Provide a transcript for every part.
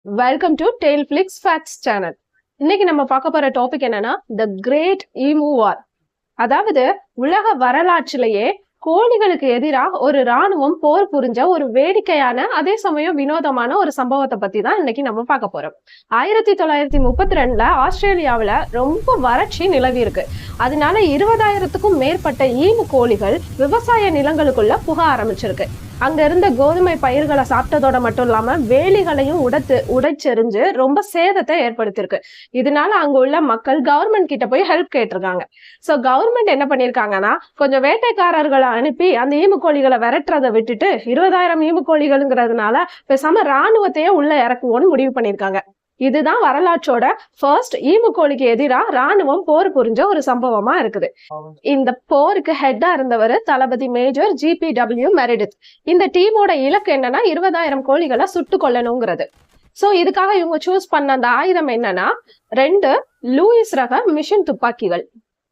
Welcome to Tailflix facts channel. இன்னைக்கு நம்ம பார்க்க போற டாபிக் என்னன்னா த கிரேட் ஈமு வார். அதாவது உலக வரலாற்றிலேயே கோழிகளுக்கு எதிராக ஒரு ராணுவம் போர் புரிஞ்ச ஒரு வேடிக்கையான அதே சமயம் வினோதமான ஒரு சம்பவத்தை பத்தி தான் இன்னைக்கு நம்ம பார்க்க போறோம். 1932 ஆஸ்திரேலியாவில ரொம்ப வறட்சி நிலவி இருக்கு. அதனால 20,000க்கும் மேற்பட்ட ஈமு கோழிகள் விவசாய நிலங்களுக்குள்ள புக ஆரம்பிச்சிருக்கு. அங்க இருந்த கோதுமை பயிர்களை சாப்பிட்டதோட மட்டும் இல்லாம வேலிகளையும் உடைச்செறிஞ்சு ரொம்ப சேதத்தை ஏற்படுத்திருக்கு. இதனால அங்க உள்ள மக்கள் கவர்மெண்ட் கிட்ட போய் ஹெல்ப் கேட்டிருக்காங்க. சோ கவர்மெண்ட் என்ன பண்ணிருக்காங்கன்னா கொஞ்சம் வேட்டைக்காரர்களை அனுப்பி அந்த ஈமு கோழிகளை விரட்டுறதை விட்டுட்டு 20,000 ஈமு கோழிகள்ங்கிறதுனால பேசாம ராணுவத்தையே உள்ள இறக்குவோன்னு முடிவு பண்ணிருக்காங்க. இதுதான் வரலாற்றோட ஃபர்ஸ்ட் ஈமு கோழிக்கு எதிராக ராணுவம் போர் புரிஞ்ச ஒரு சம்பவமா இருக்குது. இந்த போருக்கு ஹெட்டா இருந்தவர் தளபதி மேஜர் GPW மெரிடித். இந்த டீமோட இலக்கு என்னன்னா 20,000 கோழிகளை சுட்டு கொல்லணுங்கிறது. சோ இதுக்காக இவங்க சூஸ் பண்ண அந்த ஆயுதம் என்னன்னா 2 லூயிஸ் ரக மிஷின் துப்பாக்கிகள்.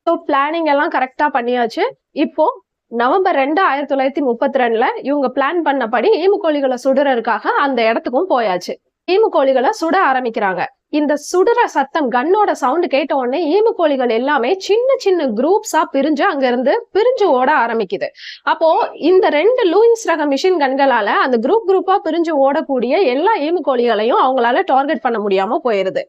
ஸோ பிளானிங் எல்லாம் கரெக்டா பண்ணியாச்சு. இப்போ நவம்பர் 2, 1932 இவங்க பிளான் பண்ணபடி ஈமு கோழிகளை சுடுறதுக்காக அந்த இடத்துக்கும் போயாச்சு. ஈமு கோழிகளை சுட ஆரம்பிக்கிறாங்க. இந்த சுடுற சத்தம் கன்னோட சவுண்ட் கேட்ட உடனே ஈமு கோழிகள் எல்லாமே சின்ன சின்ன குரூப்ஸா பிரிஞ்சு அங்க இருந்து பிரிஞ்சு ஓட ஆரம்பிக்குது. அப்போ இந்த 2 லூயிஸ் ரக மிஷின் கன்களால அந்த குரூப்பா பிரிஞ்சு ஓடக்கூடிய எல்லா ஈமு கோழிகளையும் அவங்களால டார்கெட் பண்ண முடியாம போயிருது.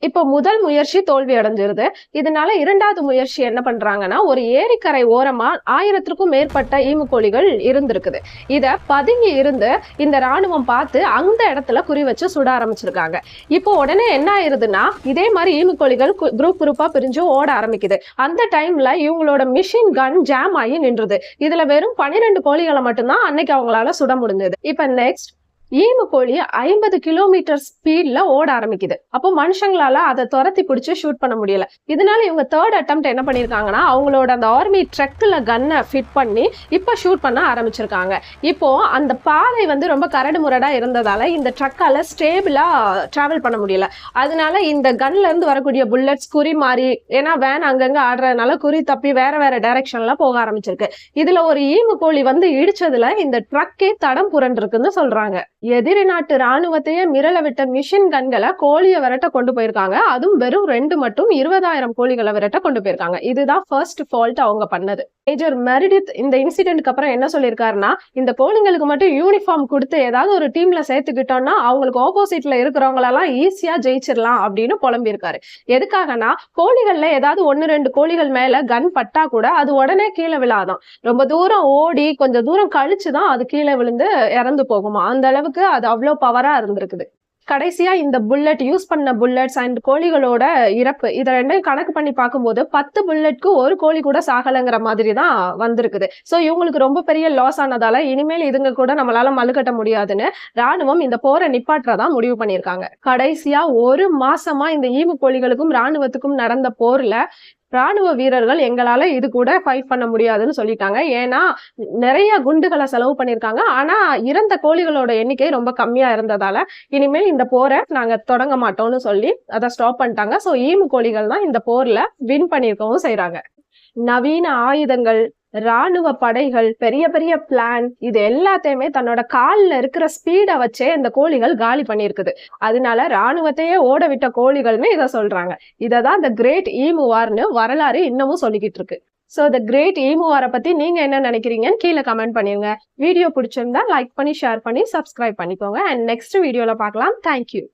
இப்போ முதல் முயற்சி தோல்வி அடைஞ்சிருது. இதனால இரண்டாவது முயற்சி என்ன பண்றாங்கன்னா ஒரு ஏரிக்கரை ஓரமா 1000க்கும் மேற்பட்ட ஈமு கோழிகள் இருந்திருக்குது. இத பதுங்கி இருந்து இந்த ராணுவம் பார்த்து அந்த இடத்துல குறி வச்சு சுட ஆரம்பிச்சிருக்காங்க. இப்போ உடனே என்ன ஆயிருதுன்னா இதே மாதிரி ஈமு கோழிகள் குரூப்பா பிரிஞ்சு ஓட ஆரம்பிக்குது. அந்த டைம்ல இவங்களோட மிஷின் கன் ஜாம் ஆகி நின்றுது. இதுல வெறும் 12 கோழிகளை மட்டும்தான் அன்னைக்கு அவங்களால சுட முடிஞ்சது. இப்ப நெக்ஸ்ட் ஈமு கோழி 50 கிலோமீட்டர் ஸ்பீட்ல ஓட ஆரம்பிக்குது. அப்போ மனுஷங்களால அதை துரத்தி பிடிச்சு ஷூட் பண்ண முடியல. இதனால இவங்க தேர்ட் அட்டெம்ப்ட் என்ன பண்ணிருக்காங்கன்னா அவங்களோட அந்த ஆர்மி ட்ரக்ல கன்னை ஃபிட் பண்ணி இப்ப ஷூட் பண்ண ஆரம்பிச்சிருக்காங்க. இப்போ அந்த பாதை ரொம்ப கரடு முரடா இருந்ததால இந்த ட்ரக்கால ஸ்டேபிளா டிராவல் பண்ண முடியல. அதனால இந்த கன்ல இருந்து வரக்கூடிய புல்லட்ஸ் குறி மாறி, ஏன்னா வேன் அங்கங்க ஆடுறதுனால குறி தப்பி வேற வேற டைரக்ஷன்ல போக ஆரம்பிச்சிருக்கு. இதுல ஒரு ஈமு கோழி இடிச்சதுல இந்த ட்ரக்கே தடம் புரண்டிருக்குன்னு சொல்றாங்க. எதிரி நாட்டு ராணுவத்தையே மிரள விட்ட மிஷின் கன்களை கோழியை விரட்ட கொண்டு போயிருக்காங்க. அதுவும் வெறும் 2 மட்டும் 20,000 கோழிகளை விரட்ட கொண்டு போயிருக்காங்க. இதுதான் ஃபர்ஸ்ட் ஃபால்ட் அவங்க பண்ணது. மேஜர் மெரிடித் இந்த இன்சிடென்ட்க்கு அப்புறம் என்ன சொல்லியிருக்காருன்னா இந்த கோழிங்களுக்கு மட்டும் யூனிஃபார்ம் கொடுத்து ஏதாவது ஒரு டீம்ல சேர்த்துக்கிட்டோம்னா அவங்களுக்கு ஆப்போசிட்ல இருக்கிறவங்களெல்லாம் ஈஸியா ஜெயிச்சிடலாம் அப்படின்னு புலம்பியிருக்காரு. எதுக்காகனா கோழிகள்ல ஏதாவது 1-2 கோழிகள் மேல கன் பட்டா கூட அது உடனே கீழே விழாதான். ரொம்ப தூரம் ஓடி கொஞ்சம் தூரம் கழிச்சுதான் அது கீழே விழுந்து இறந்து போகுமா. அந்த அளவுக்கு அது அவ்வளவு பவரா இருந்திருக்குது. கடைசியா இந்த புல்லட் யூஸ் பண்ண புல்லட்ஸ் அண்ட் கோழிகளோட இறப்பு இதை ரெண்டையும் கணக்கு பண்ணி பார்க்கும்போது 10 புல்லட்க்கு ஒரு கோழி கூட சாகலைங்கிற மாதிரி தான் வந்திருக்குது. சோ இவங்களுக்கு ரொம்ப பெரிய லாஸ் ஆனதால இனிமேல் இதுங்க கூட நம்மளால மல்லுக்கட்ட முடியாதுன்னு ராணுவம் இந்த போரை நிப்பாற்றதா முடிவு பண்ணியிருக்காங்க. கடைசியா 1 மாசமா இந்த ஈமு கோழிகளுக்கும் ராணுவத்துக்கும் நடந்த போர்ல ராணுவ வீரர்கள் எங்களால இது கூட ஃபைட் பண்ண முடியாதுன்னு சொல்லிட்டாங்க. ஏன்னா நிறைய குண்டுகளை செலவு பண்ணியிருக்காங்க. ஆனா இறந்த கோழிகளோட எண்ணிக்கை ரொம்ப கம்மியா இருந்ததால இனிமேல் இந்த போரை நாங்க தொடங்க மாட்டோம்னு சொல்லி அதை ஸ்டாப் பண்ணிட்டாங்க. சோ ஈமு கோழிகள் தான் இந்த போர்ல வின் பண்ணிருக்கவும் செய்யறாங்க. நவீன ஆயுதங்கள், ராணுவ படைகள், பெரிய பெரிய பிளான், இது எல்லாத்தையுமே தன்னோட காலில் இருக்கிற ஸ்பீடை வச்சே இந்த கோழிகள் காலி பண்ணியிருக்குது. அதனால ராணுவத்தையே ஓட விட்ட கோழிகள்னு இதை சொல்றாங்க. இததான் த கிரேட் ஈமு வார்னு வரலாறு இன்னமும் சொல்லிக்கிட்டு இருக்கு. ஸோ த கிரேட் ஈமு வாரை பத்தி நீங்க என்ன நினைக்கிறீங்கன்னு கீழே கமெண்ட் பண்ணிருங்க. வீடியோ பிடிச்சிருந்தா லைக் பண்ணி ஷேர் பண்ணி சப்ஸ்கிரைப் பண்ணிக்கோங்க. அண்ட் நெக்ஸ்ட் வீடியோல பார்க்கலாம். தேங்க்யூ.